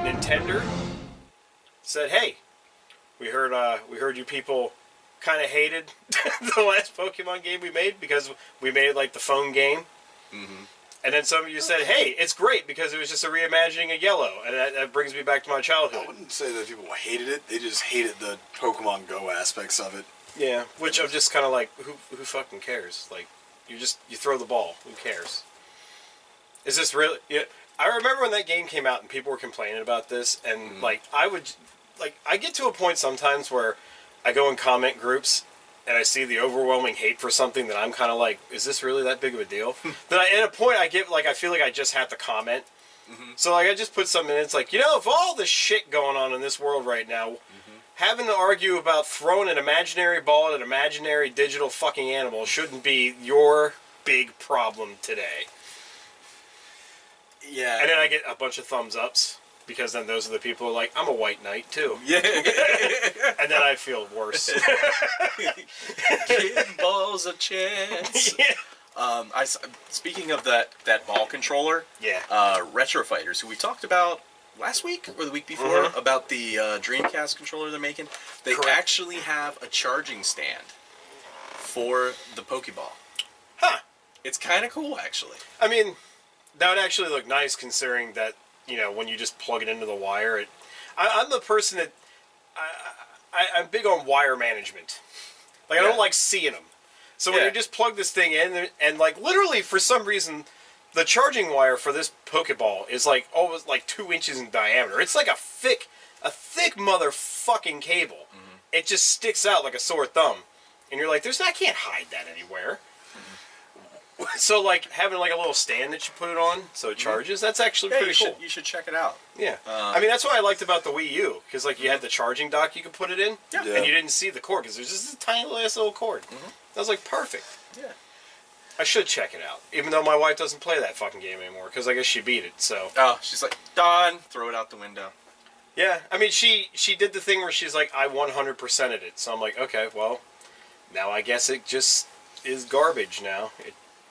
Nintendo said, "Hey, we heard you people kind of hated the last Pokemon game we made because we made it like the phone game." Mm-hmm. And then some of you said, "Hey, it's great because it was just a reimagining of Yellow," and that brings me back to my childhood. I wouldn't say that people hated it. They just hated the Pokemon Go aspects of it. Yeah, which I'm just kind of like, who fucking cares? Like, you throw the ball. Who cares? Is this really? Yeah, I remember when that game came out and people were complaining about this, and I get to a point sometimes where I go in comment groups and I see the overwhelming hate for something that I'm kind of like, is this really that big of a deal? Then at a point I get I feel like I just have to comment. Mm-hmm. So I just put something in. It's like, if all the shit going on in this world right now, having to argue about throwing an imaginary ball at an imaginary digital fucking animal shouldn't be your big problem today. Yeah. And then I get a bunch of thumbs ups. Because then those are the people who are like, I'm a white knight too. Yeah. And then I feel worse. Give balls a chance. Yeah. Speaking of that ball controller, Retro Fighters, who we talked about last week or the week before about the Dreamcast controller they're making, they actually have a charging stand for the Pokeball. Huh. It's kind of cool, actually. I mean, that would actually look nice considering that, when you just plug it into the wire. I'm the person that... I'm big on wire management. I don't like seeing them. So when you just plug this thing in, and literally for some reason, the charging wire for this Pokeball is almost 2 inches in diameter. It's like a thick motherfucking cable. Mm-hmm. It just sticks out like a sore thumb. And you're like, I can't hide that anywhere. So, having a little stand that you put it on so it charges, that's actually pretty cool. You should check it out. Yeah. I mean, that's what I liked about the Wii U, because, you had the charging dock you could put it in, and you didn't see the cord, because there's just a tiny little cord. Mm-hmm. That was, perfect. Yeah. I should check it out, even though my wife doesn't play that fucking game anymore, because I guess she beat it, so... Oh, she's like, done. Throw it out the window. Yeah. I mean, she did the thing where she's like, I 100%ed it, so I'm like, okay, well, now I guess it just is garbage now.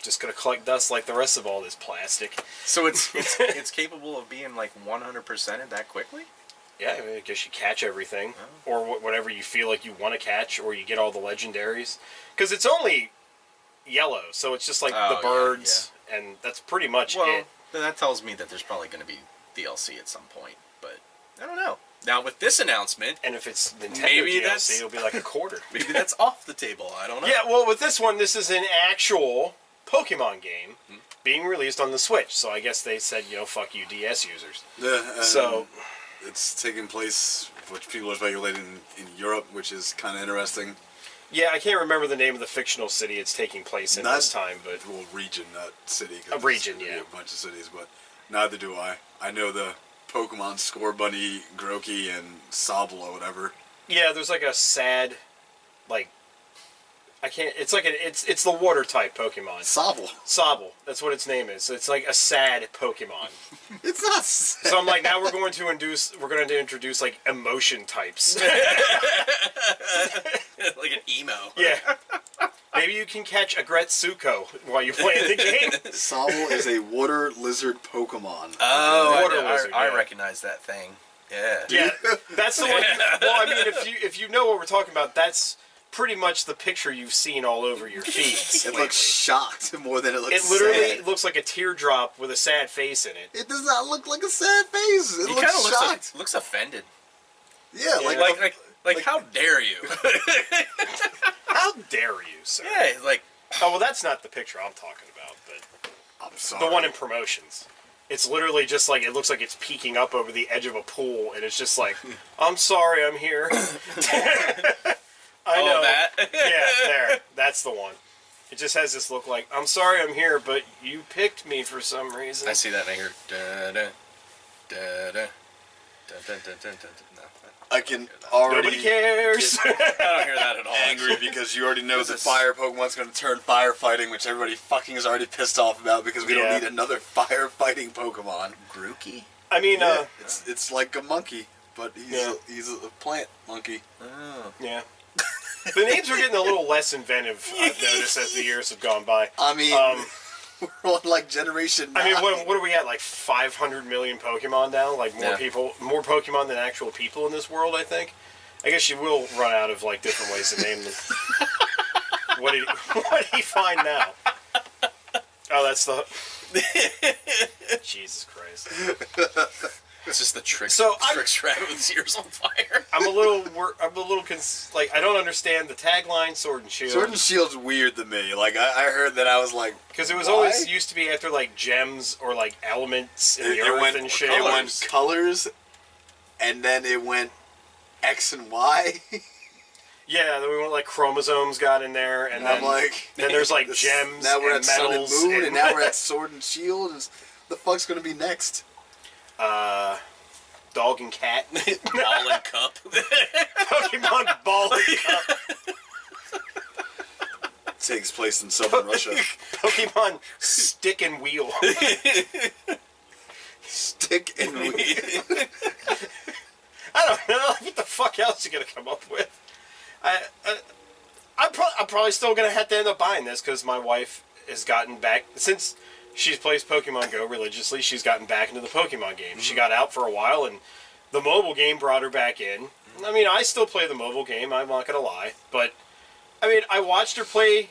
Just gonna collect dust like the rest of all this plastic. So it's capable of being 100%ed that quickly? Yeah, I guess you catch everything, or whatever you feel like you want to catch, or you get all the legendaries. Because it's only yellow, so it's just the birds, and that's pretty much it. Then that tells me that there's probably going to be DLC at some point, but I don't know. Now with this announcement, and if it's Nintendo DLC, it'll be like a quarter. Maybe that's off the table. I don't know. Yeah, well, with this one, this is an actual Pokemon game being released on the Switch, so I guess they said, fuck you DS users. Yeah, so it's taking place, which people are speculating, in Europe, which is kind of interesting. Yeah, I can't remember the name of the fictional city it's taking place in this time, but... Well, region, not city. A region, yeah. A bunch of cities, but neither do I. I know the Pokemon Scorbunny, Grookey, and Sobble or whatever. Yeah, there's a sad, I can't... It's it's the water type Pokemon. Sobble. That's what its name is. It's a sad Pokemon. It's not sad. So I'm now we're going to introduce emotion types. Like an emo. Yeah. Maybe you can catch a Gretsuko while you're playing the game. Sobble is a water lizard Pokemon. Oh, water lizard. I recognize that thing. Yeah. Yeah. That's the one. Well, I mean, if you know what we're talking about, that's pretty much the picture you've seen all over your feeds. It looks shocked more than it looks sad. It literally looks like a teardrop with a sad face in it. It does not look like a sad face. It looks shocked. Looks offended. Yeah, like how dare you? How dare you, sir? Yeah, Oh, well, that's not the picture I'm talking about, but... I'm sorry. The one in promotions. It's literally just it looks like it's peeking up over the edge of a pool, and it's just I'm sorry, I'm here. I know. That? Yeah, there. That's the one. It just has this look I'm sorry I'm here, but you picked me for some reason. I see that and I hear da-da, da-da, da-da-da-da-da. No, I can already... Nobody cares. I don't hear that at all. Angry because you already know that fire Pokemon's going to turn firefighting, which everybody fucking is already pissed off about because we don't need another firefighting Pokemon. Grookey? I mean, it's like a monkey, but he's a plant monkey. Oh. Yeah. The names are getting a little less inventive, I've noticed, as the years have gone by. I mean, We're on like generation 9. I mean, what are we at? Like 500 million Pokemon now? Like more Pokemon than actual people in this world, I think. I guess you will run out of like different ways to name them. What did he find now? Oh, that's the... Jesus Christ. It's just the trick. So Tricks Rabbit with his ears on fire. I'm a little like, I don't understand the tagline, Sword and Shield. Sword and Shield's weird to me. Like, I heard that, I was like, because it was why? always used to be after, like, gems or, like, elements in the earth and shit. It went colors, and then it went X and Y. Yeah, then we went, like, chromosomes got in there, and then, I'm like... then there's, like, gems now we're and at Sun and metals. Moon, and now we're at Sword and Shield. The fuck's gonna be next? Dog and Cat. Ball and Cup. Pokemon Ball and Cup. Takes place in southern Russia. Pokemon Stick and Wheel. Stick and Wheel. I don't know what the fuck else you gonna come up with. I'm probably still gonna have to end up buying this because my wife has gotten back since she plays Pokemon Go religiously. She's gotten back into the Pokemon game. Mm-hmm. She got out for a while, and the mobile game brought her back in. I mean, I still play the mobile game. I'm not gonna lie, but I mean, I watched her play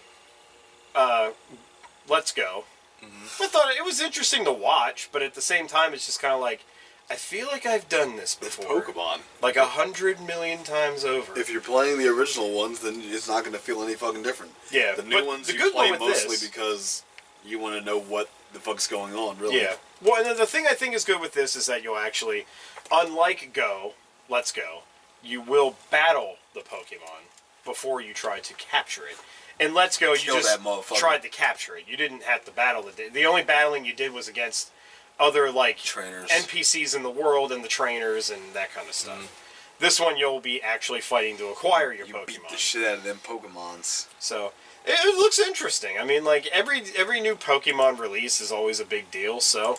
Let's Go. Mm-hmm. I thought it was interesting to watch, but at the same time, it's just kind of like, I feel like I've done this before. It's Pokemon. Like 100 million times over. If you're playing the original ones, then it's not going to feel any fucking different. Yeah, the new ones you play mostly because you want to know what the fuck's going on, really. Yeah. Well, and the thing I think is good with this is that you'll actually, unlike Let's Go, you will battle the Pokemon before you try to capture it. In Let's Go, you just tried to capture it. You didn't have to battle it. The only battling you did was against other, like, trainers, NPCs in the world and the trainers and that kind of stuff. Mm-hmm. This one, you'll be actually fighting to acquire your Pokemon. Beat the shit out of them Pokemons. So, it looks interesting. I mean, like, every new Pokemon release is always a big deal, so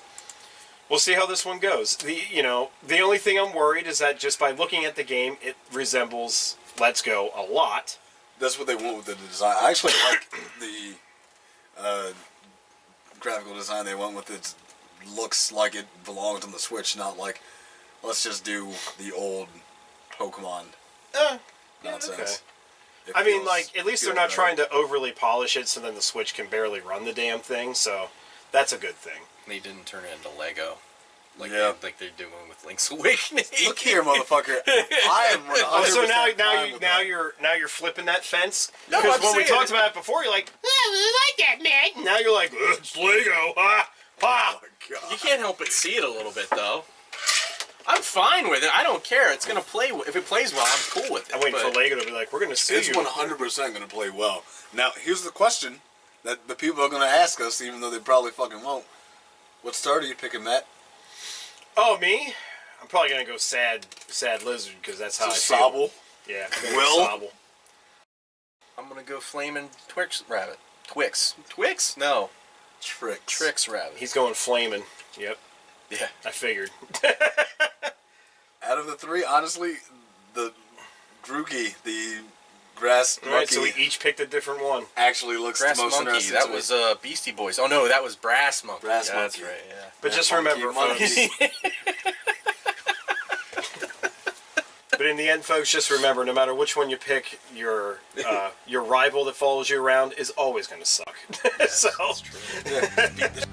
we'll see how this one goes. The only thing I'm worried is that just by looking at the game, it resembles Let's Go a lot. That's what they want with the design. I actually like the graphical design they went with. It looks like it belongs on the Switch, not like, let's just do the old Pokemon nonsense. Okay. I mean, like, at least they're not trying to overly polish it so then the Switch can barely run the damn thing, so that's a good thing. They didn't turn it into Lego. Like they're doing with Link's Awakening. Look here, motherfucker! I am 100% so now you're flipping that fence. No, because when we talked about it before, you're like, I like that, man. Now you're like, it's Lego. Ah, ah. Oh my God. You can't help but see it a little bit, though. I'm fine with it. I don't care. It's gonna play. If it plays well, I'm cool with it. I'm waiting for Lego to be like, we're gonna sue It's you. 100% gonna play well. Now, here's the question that the people are gonna ask us, even though they probably fucking won't. What starter are you picking, Matt? Oh, me? I'm probably gonna go sad lizard because that's how I feel. Sobble? Yeah. Will? Sobble. I'm gonna go flaming Twix rabbit. Twix? No. Tricks rabbit. He's going flaming. Yep. Yeah. I figured. Out of the three, honestly, the Grookey, the grass monkey, Alright, so we each picked a different one. actually looks Grass the most Monkey. interesting. That to me. was Beastie Boys. Oh no, that was Brass Monkey. Brass Yeah, that's Monkey. right. Yeah. But just remember, folks. But in the end, folks, just remember, no matter which one you pick, your rival that follows you around is always going to suck. So, Yeah, beat the